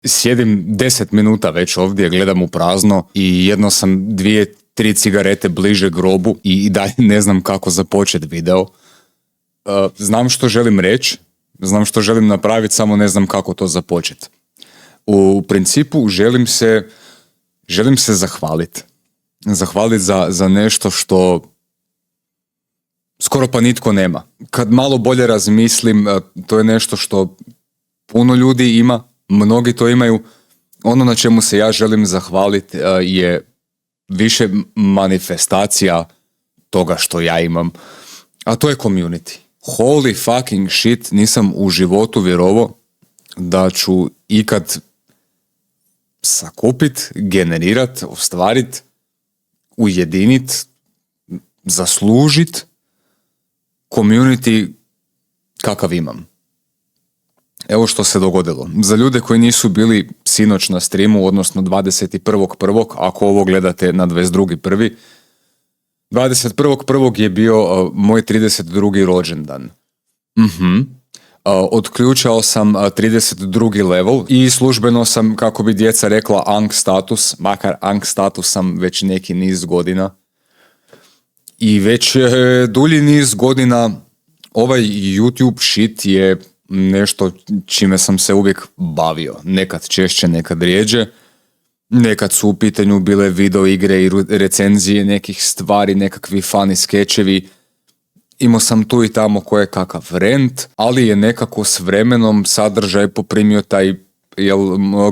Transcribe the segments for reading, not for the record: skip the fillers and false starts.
Sjedim 10 minuta već ovdje, gledam u prazno i jedno sam 2-3 cigarete bliže grobu i dalje ne znam kako započeti video. Znam što želim reći, znam što želim napraviti, samo ne znam kako to započeti. U principu želim se zahvaliti. Zahvaliti za nešto što skoro pa nitko nema. Kad malo bolje razmislim, to je nešto što puno ljudi ima, mnogi to imaju. Ono na čemu se ja želim zahvaliti je više manifestacija toga što ja imam, a to je community. Holy fucking shit, nisam u životu vjerovao da ću ikad sakupit, generirat, ostvarit, ujedinit, zaslužit community kakav imam. Evo što se dogodilo. Za ljude koji nisu bili sinoć na streamu, odnosno 21.1., ako ovo gledate na 22.1., 21.1. je bio moj 32. rođendan. Otključao sam 32. level i službeno sam, kako bi djeca rekla, Ankh status, makar Ankh status sam već neki niz godina. I već dulji niz godina ovaj YouTube shit je nešto čime sam se uvijek bavio. Nekad češće, nekad rijeđe. Nekad su u pitanju bile video igre i recenzije nekih stvari, nekakvi funny skečevi. Imao sam tu i tamo kakav rent, ali je nekako s vremenom sadržaj poprimio taj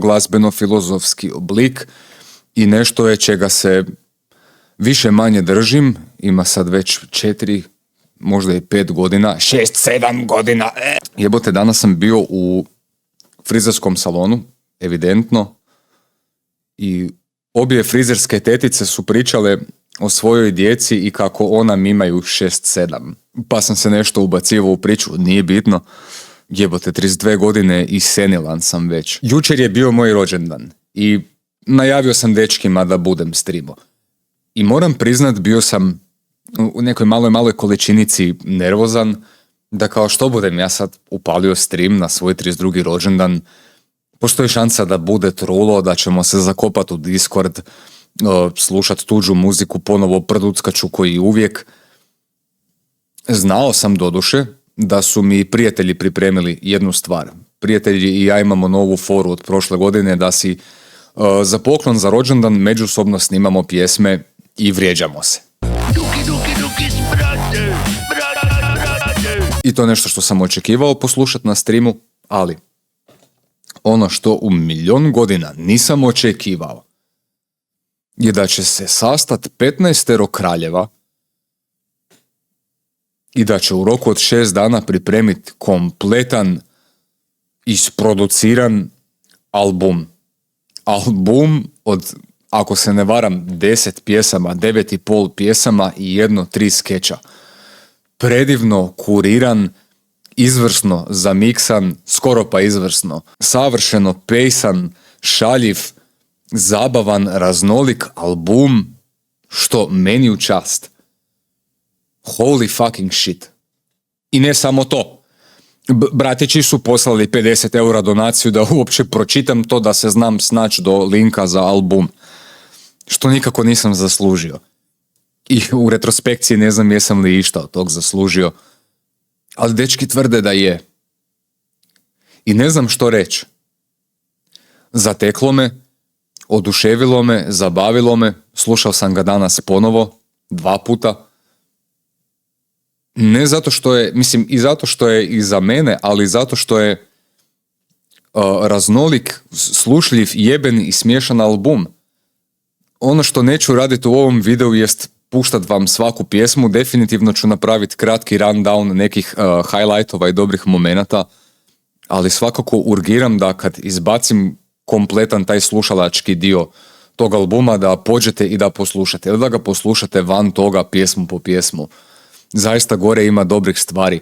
glazbeno-filozofski oblik i nešto je čega se više manje držim. Ima sad već 4, možda i 5 godina, 6-7 godina. Jebote, danas sam bio u frizerskom salonu, evidentno, i obje frizerske tetice su pričale o svojoj djeci i kako ona imaju 6-7. Pa sam se nešto ubacivao u priču, nije bitno. Jebote, 32 godine i senilan sam već. Jučer je bio moj rođendan i najavio sam dečkima da budem streamo. I moram priznat, bio sam u nekoj maloj količinici nervozan, da kao što budem ja sad upalio stream na svoj 32. rođendan, postoji šansa da bude trulo, da ćemo se zakopati u Discord, slušat tuđu muziku, ponovo prduckaću koji uvijek. Znao sam doduše da su mi prijatelji pripremili jednu stvar. Prijatelji i ja imamo novu foru od prošle godine da si za poklon za rođendan međusobno snimamo pjesme i vrijeđamo se. I to je nešto što sam očekivao poslušati na streamu, ali ono što u 1.000.000 godina nisam očekivao je da će se sastat 15 kraljeva i da će u roku od 6 dana pripremiti kompletan, isproduciran album. Album od, ako se ne varam, 10 pjesama, 9,5 pjesama i 1-3 skeča. Predivno kuriran, izvrsno zamiksan, skoro pa izvrsno, savršeno pejsan, šaljiv, zabavan, raznolik album, što meni u čast. Holy fucking shit. I ne samo to. Bratići su poslali 50 € donaciju da uopće pročitam to, da se znam snaći do linka za album. Što nikako nisam zaslužio. I u retrospekciji ne znam jesam li išta od tog zaslužio. Ali dečki tvrde da je. I ne znam što reći. Zateklo me, oduševilo me, zabavilo me, slušao sam ga danas ponovo, 2 puta. Ne zato što je, mislim i zato što je i za mene, ali zato što je raznolik, slušljiv, jeben i smiješan album. Ono što neću raditi u ovom videu jest puštat vam svaku pjesmu, definitivno ću napraviti kratki rundown nekih highlightova i dobrih momenata, ali svakako urgiram da kad izbacim kompletan taj slušalački dio tog albuma, da pođete i da poslušate, ili da ga poslušate van toga pjesmu po pjesmu. Zaista gore ima dobrih stvari,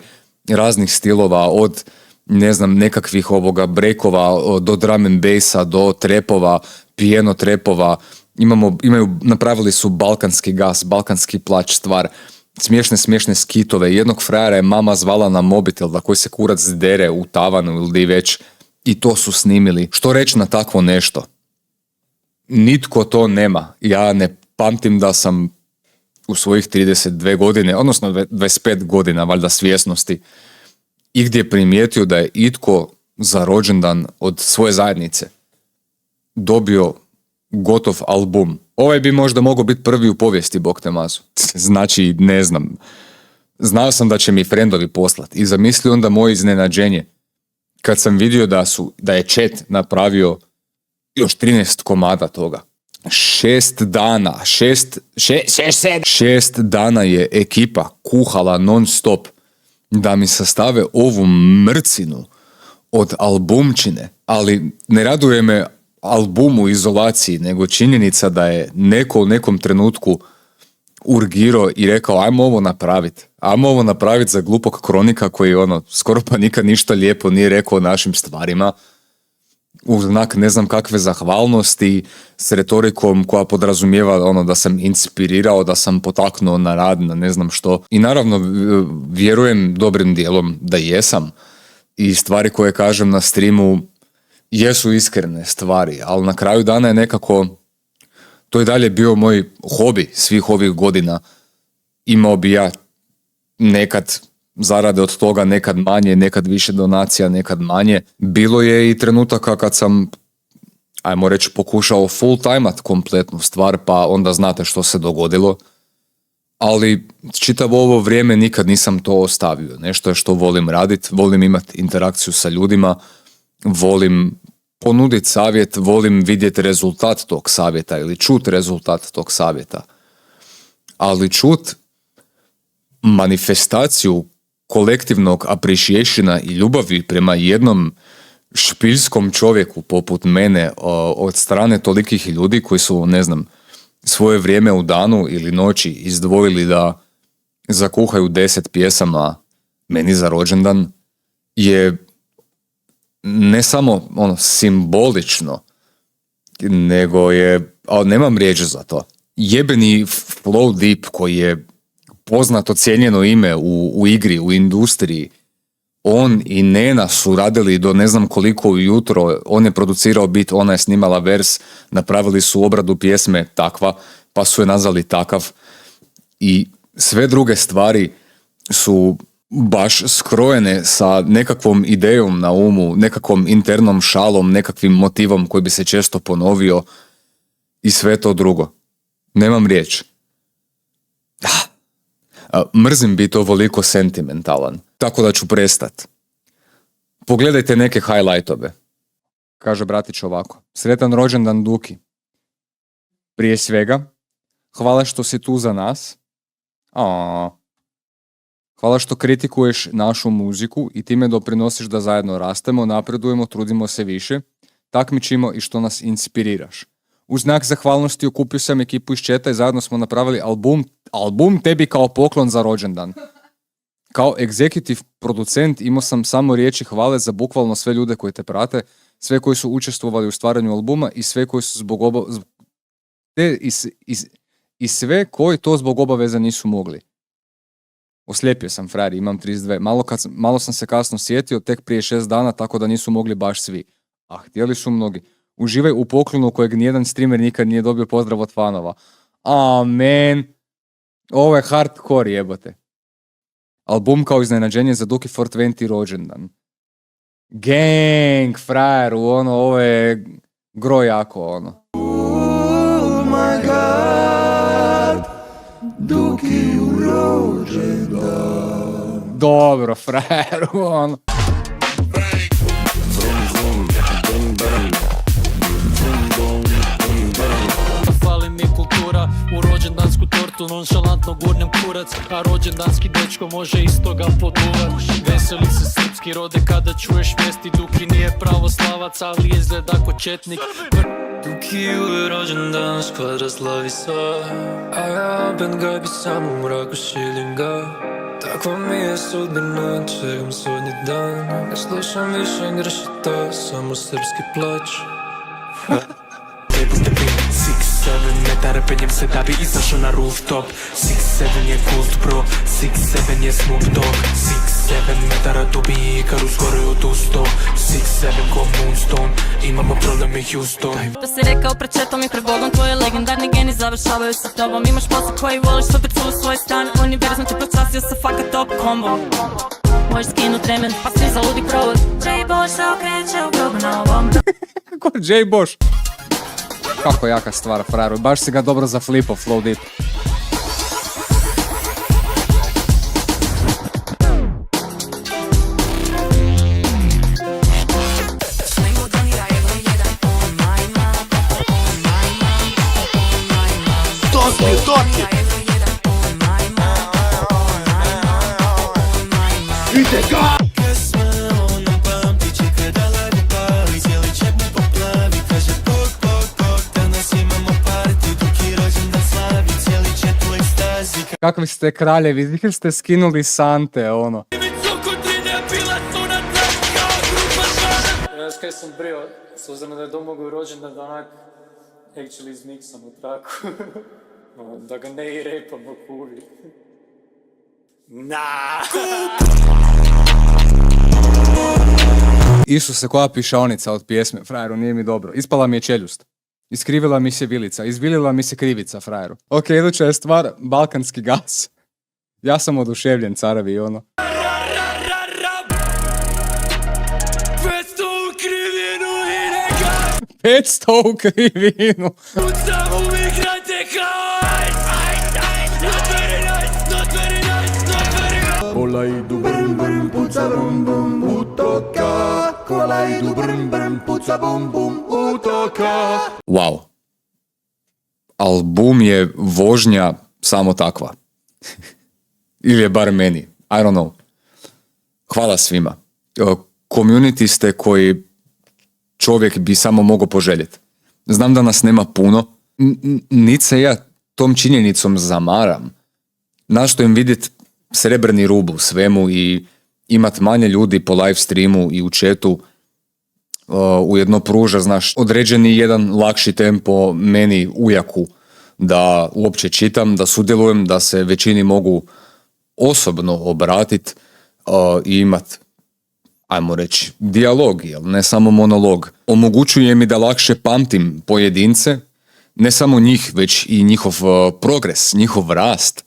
raznih stilova, od ne znam, nekakvih breakova do drum and bassa, do trepova, piano trepova. Napravili su balkanski gas, balkanski plać stvar, smiješne skitove. Jednog frajera je mama zvala na mobitel da koji se kurac dere u tavanu ili di već, i to su snimili. Što reći na takvo nešto? Nitko to nema. Ja ne pamtim da sam u svojih 32 godine, odnosno 25 godina valjda svjesnosti, igdje primijetio da je itko za rođendan od svoje zajednice dobio gotov album. Ovaj bi možda mogao biti prvi u povijesti, bog te mazu. Znači, ne znam. Znao sam da će mi frendovi poslati i zamislio onda moje iznenađenje kad sam vidio da je chat napravio još 13 komada toga. 6 dana, 6 dana je ekipa kuhala non stop da mi sastave ovu mrcinu od albumčine, ali ne raduje me album u izolaciji, nego činjenica da je neko u nekom trenutku urgirao i rekao ajmo ovo napraviti za glupog kronika koji skoro pa nikad ništa lijepo nije rekao o našim stvarima, u znak ne znam kakve zahvalnosti, s retorikom koja podrazumijeva da sam inspirirao, da sam potaknuo na rad, na ne znam što. I naravno vjerujem dobrim dijelom da jesam i stvari koje kažem na streamu jesu iskrene stvari, ali na kraju dana je nekako to i dalje bio moj hobi svih ovih godina. Imao bi ja nekad zarade od toga, nekad manje, nekad više donacija, nekad manje. Bilo je i trenutaka kad sam, ajmo reći, pokušao full-timat kompletnu stvar, pa onda znate što se dogodilo. Ali čitavo ovo vrijeme nikad nisam to ostavio. Nešto je što volim raditi, volim imati interakciju sa ljudima, volim ponuditi savjet, volim vidjeti rezultat tog savjeta ili čut rezultat tog savjeta. Ali čut manifestaciju kolektivnog appreciationa i ljubavi prema jednom špiljskom čovjeku poput mene od strane tolikih ljudi koji su, ne znam, svoje vrijeme u danu ili noći izdvojili da zakuhaju 10 pjesama meni za rođendan je ne samo simbolično, nego je, ali nemam riječ za to. Jebeni Flow Deep koji je poznato cijenjeno ime u igri, u industriji, on i Nena su radili do ne znam koliko ujutro, on je producirao beat, ona je snimala vers, napravili su obradu pjesme takva, pa su je nazvali takav i sve druge stvari su baš skrojene sa nekakvom idejom na umu, nekakvom internom šalom, nekakvim motivom koji bi se često ponovio i sve to drugo. Nemam riječ. Mrzim biti ovoliko sentimentalan, tako da ću prestat. Pogledajte neke highlightove. Kaže bratić ovako. Sretan rođendan Duki. Prije svega, hvala što si tu za nas. Hvala što kritikuješ našu muziku i time doprinosiš da zajedno rastemo, napredujemo, trudimo se više, takmičimo i što nas inspiriraš. U znak zahvalnosti okupio sam ekipu iz chata i zajedno smo napravili album tebi kao poklon za rođendan. Kao executive producent imao sam samo riječi hvale za bukvalno sve ljude koji te prate, sve koji su učestvovali u stvaranju albuma i sve koji su sve koji to zbog obaveza nisu mogli. Oslijepio sam, frajer, imam 32. Malo sam se kasno sjetio, tek prije 6 dana, tako da nisu mogli baš svi. A htjeli su mnogi. Uživaj u poklonu kojeg nijedan streamer nikad nije dobio pozdrav od fanova. Amen. Ovo je hardcore, jebote. Album kao iznenađenje za Duki 420 rođendan. Gang, frajeru, ovo je grojako, Oh my god, Duki u rođendan. Dobro, frajeru, Fali mi kultura, u rođendansku tortu nonšalantno gurnem kurac, a rođendanski dečko može iz toga poduvat. Veseli se srpski rode kada čuješ vijesti, Duki nije pravoslavac, ali izgleda ko četnik. Duki je rođendan, skvadra slavi sva, a ja opet ga bi samo u mraku šilim ga. Takva mi je sudbina, čekam sudnji dan, ne slušam više gršita, samo srpski plać. 6 metara penjem se da bi izašao na rooftop. 6-7 je kult bro, 6-7 je Snoop Dogg. 6-7 metara tu bi Ikarus gore od usto. 6-7 ko Moonstone, imamo problem i Houston. To si rekao pred četom i pred Bogom, tvoje legendarni geni završavaju sa tobom. Imaš posao koji voliš, sobicu u svoj stan, univerzum te počastio sa faka top kombo. Možeš skinut remen, pa svi zaludi provod. J. Bosch se okreće u grobu na ovom. Kako J. Bosch? Kako jaka stvar, frajeru. Baš si ga dobro zaflipao, Flow Deep. Kakvi ste kraljevi, vi ste skinuli sante, ono. Ja kaj sam brio, s obzirom da je Domagoj rođendan da onak actually izmiksam u traku. Da ga ne i repam oko uvijek. Isuse, koja pišaonica od pjesme, frajeru, nije mi dobro. Ispala mi je čeljust. Iskrivila mi se vilica, izvilila mi se krivica, frajeru. Ok, iduća je stvar, balkanski gas. Ja sam oduševljen, carevi, ono. 500 u krivinu. Kola idu brm brm puca bum bum utoka. Kola idu brm brm puca bum bum utoka. Wow. Album je vožnja samo takva. Ili je bar meni. I don't know. Hvala svima. Community ste koji čovjek bi samo mogao poželjeti. Znam da nas nema puno. Niti se ja tom činjenicom zamaram. Nastojim vidjeti srebrni rub u svemu i imat manje ljudi po live streamu i u chatu. Ujedno pruža, znaš, određeni jedan lakši tempo meni ujaku da uopće čitam, da sudjelujem, da se većini mogu osobno obratiti i imat, ajmo reći, dijalog, jel ne samo monolog. Omogućuje mi da lakše pamtim pojedince, ne samo njih, već i njihov progres, njihov rast.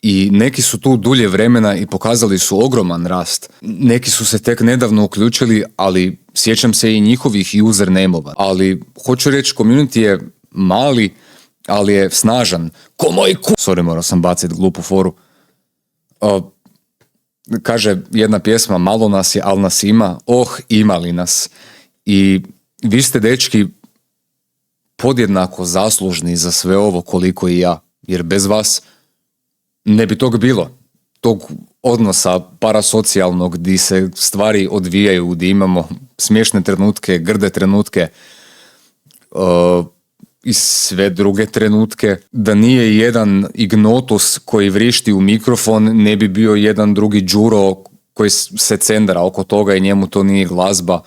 I neki su tu dulje vremena i pokazali su ogroman rast. Neki su se tek nedavno uključili, ali sjećam se i njihovih username-ova. Ali hoću reći, community je mali, ali je snažan. Ko moj Sorry, morao sam baciti glupu foru. Kaže jedna pjesma, malo nas je, ali nas ima. Imali nas. I vi ste, dečki, podjednako zaslužni za sve ovo koliko i ja. Jer bez vas ne bi tog bilo. Tog odnosa parasocijalnog gdje se stvari odvijaju, gdje imamo smiješne trenutke, grde trenutke i sve druge trenutke. Da nije jedan Ignotus koji vrišti u mikrofon, ne bi bio jedan drugi Đuro koji se cendra oko toga i njemu to nije glazba.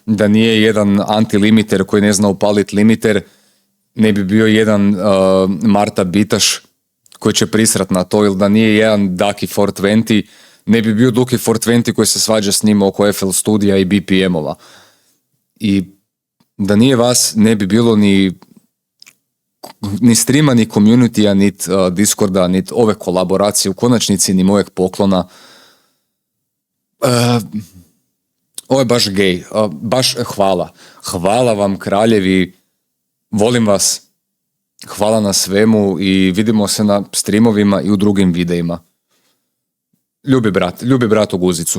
Da nije jedan antilimiter koji ne zna upaliti limiter, ne bi bio jedan Marta Bitaš koji će prisrat na to, ili da nije jedan Ducky 420, ne bi bio Ducky 420 koji se svađa s njima oko FL studija i BPM-ova. I da nije vas, ne bi bilo ni streama, ni community-a, niti Discorda, niti ove kolaboracije, u konačnici ni mojeg poklona. Ovo je baš gej. Baš hvala. Hvala vam, kraljevi. Volim vas. Hvala na svemu i vidimo se na streamovima i u drugim videima. Ljubi brat u guzicu.